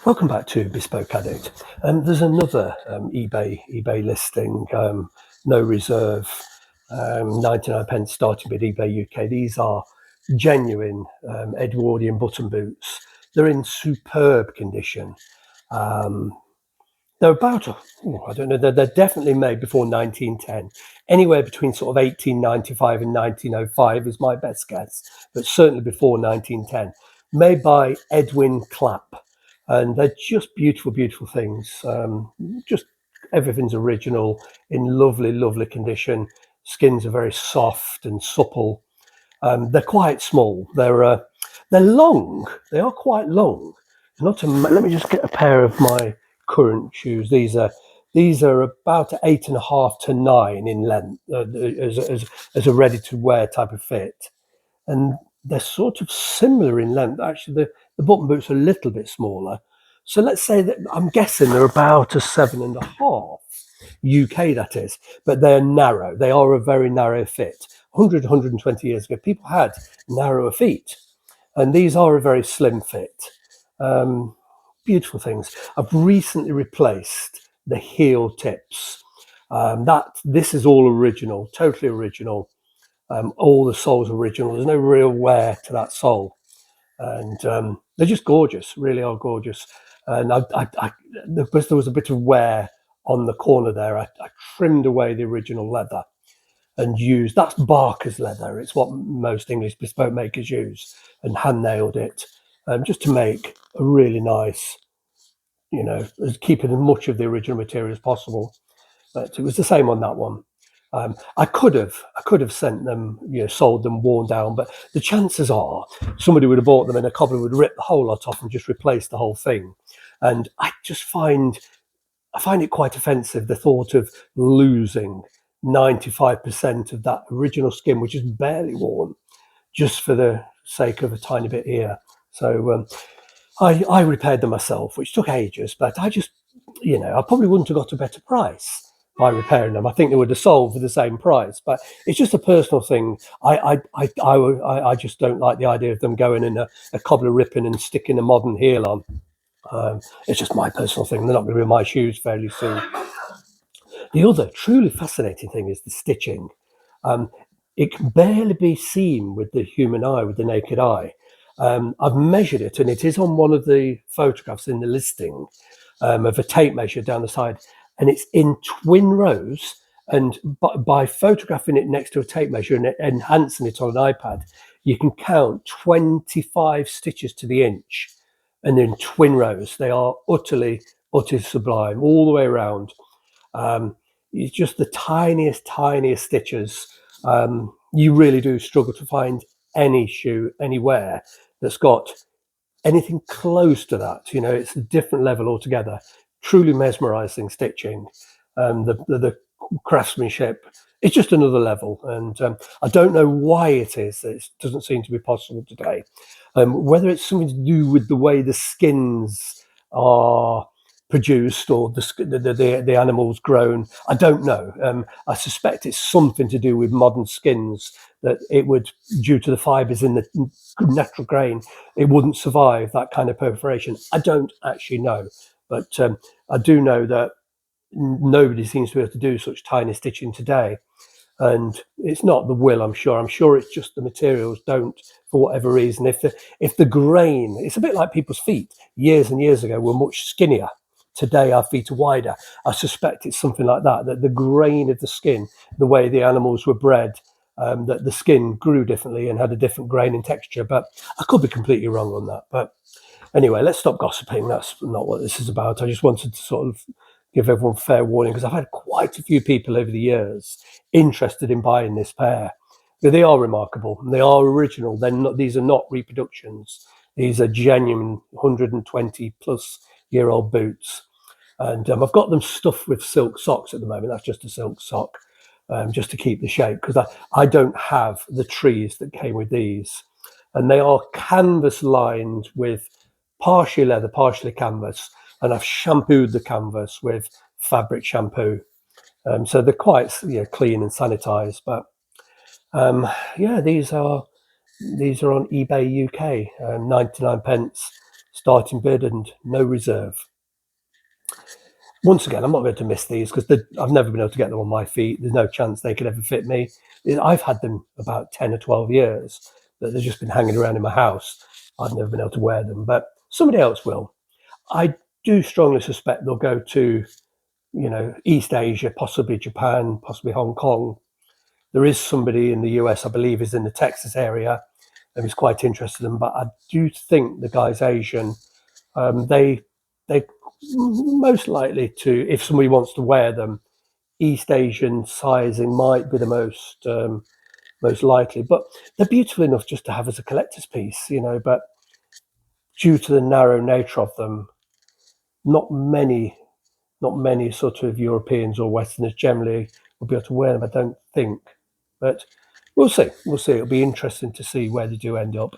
Welcome back to Bespoke Addict. There's another eBay listing, no reserve, 99 pence starting bid eBay UK. These are genuine Edwardian button boots. They're in superb condition. They're about, I don't know, they're definitely made before 1910. Anywhere between sort of 1895 and 1905 is my best guess, but certainly before 1910. Made by Edwin Clapp. And they're just beautiful, beautiful things. Just everything's original, in lovely, lovely condition. Skins are very soft and supple. They're quite small. They're long. They are quite long. Let me just get a pair of my current shoes. These are about 8.5 to 9 in length, as a ready to wear type of fit, and they're sort of similar in length. Actually, the button boots are a little bit smaller. So let's say that I'm guessing they're about a 7.5 UK, that is, but they're narrow. They are a very narrow fit. 120 years ago, people had narrower feet, and these are a very slim fit. Beautiful things. I've recently replaced the heel tips. This is all original, totally original. All the sole's original. There's no real wear to that sole, and they're just gorgeous. Really are gorgeous. And because there was a bit of wear on the corner there, I trimmed away the original leather and used, that's Barker's leather. It's what most English bespoke makers use, and hand nailed it, just to make a really nice, keeping as much of the original material as possible. But it was the same on that one. I could have sent them, sold them worn down, but the chances are somebody would have bought them and a cobbler would rip the whole lot off and just replace the whole thing. And I find it quite offensive, the thought of losing 95% of that original skin, which is barely worn, just for the sake of a tiny bit here. So I repaired them myself, which took ages, but I probably wouldn't have got a better price by repairing them. I think they would have sold for the same price, but it's just a personal thing. I just don't like the idea of them going in a cobbler ripping and sticking a modern heel on. It's just my personal thing. They're not going to be my shoes fairly soon. The other truly fascinating thing is the stitching. It can barely be seen with the human eye, with the naked eye. I've measured it, and it is on one of the photographs in the listing, of a tape measure down the side, and it's in twin rows. And by photographing it next to a tape measure and enhancing it on an iPad, you can count 25 stitches to the inch, and in twin rows. They are utterly sublime all the way around. It's just the tiniest stitches. You really do struggle to find any shoe anywhere that's got anything close to that. It's a different level altogether. Truly mesmerizing stitching. The craftsmanship, it's just another level. And I don't know why it is that it doesn't seem to be possible today. Whether it's something to do with the way the skins are produced or the animals grown, I don't know. I suspect it's something to do with modern skins, that it would, due to the fibers in the natural grain, it wouldn't survive that kind of perforation. I don't actually know, but I do know that nobody seems to be able to do such tiny stitching today. And it's not the will, I'm sure it's just the materials don't, for whatever reason. If the grain, it's a bit like people's feet years and years ago were much skinnier. Today our feet are wider. I suspect it's something like that the grain of the skin, the way the animals were bred, that the skin grew differently and had a different grain and texture. But I could be completely wrong on that. But anyway, let's stop gossiping. That's not what this is about. I just wanted to sort of give everyone fair warning, because I've had quite a few people over the years interested in buying this pair. They are remarkable. They are original. These are not reproductions. These are genuine 120 plus year old boots. And I've got them stuffed with silk socks at the moment. That's just a silk sock, just to keep the shape, because I don't have the trees that came with these. And they are canvas lined with partially leather, partially canvas. And I've shampooed the canvas with fabric shampoo. So they're quite clean and sanitized. But these are on eBay UK, 99 pence, starting bid and no reserve. Once again, I'm not going to miss these because I've never been able to get them on my feet. There's no chance they could ever fit me. I've had them about 10 or 12 years, but they've just been hanging around in my house. I've never been able to wear them, but somebody else will. I do strongly suspect they'll go to, East Asia, possibly Japan, possibly Hong Kong. There is somebody in the US, I believe, is in the Texas area, and is quite interested in them. But I do think the guy's Asian. They most likely to, if somebody wants to wear them, East Asian sizing might be the most likely. But they're beautiful enough just to have as a collector's piece, But due to the narrow nature of them, not many sort of Europeans or Westerners generally will be able to wear them, I don't think. But we'll see. It'll be interesting to see where they do end up.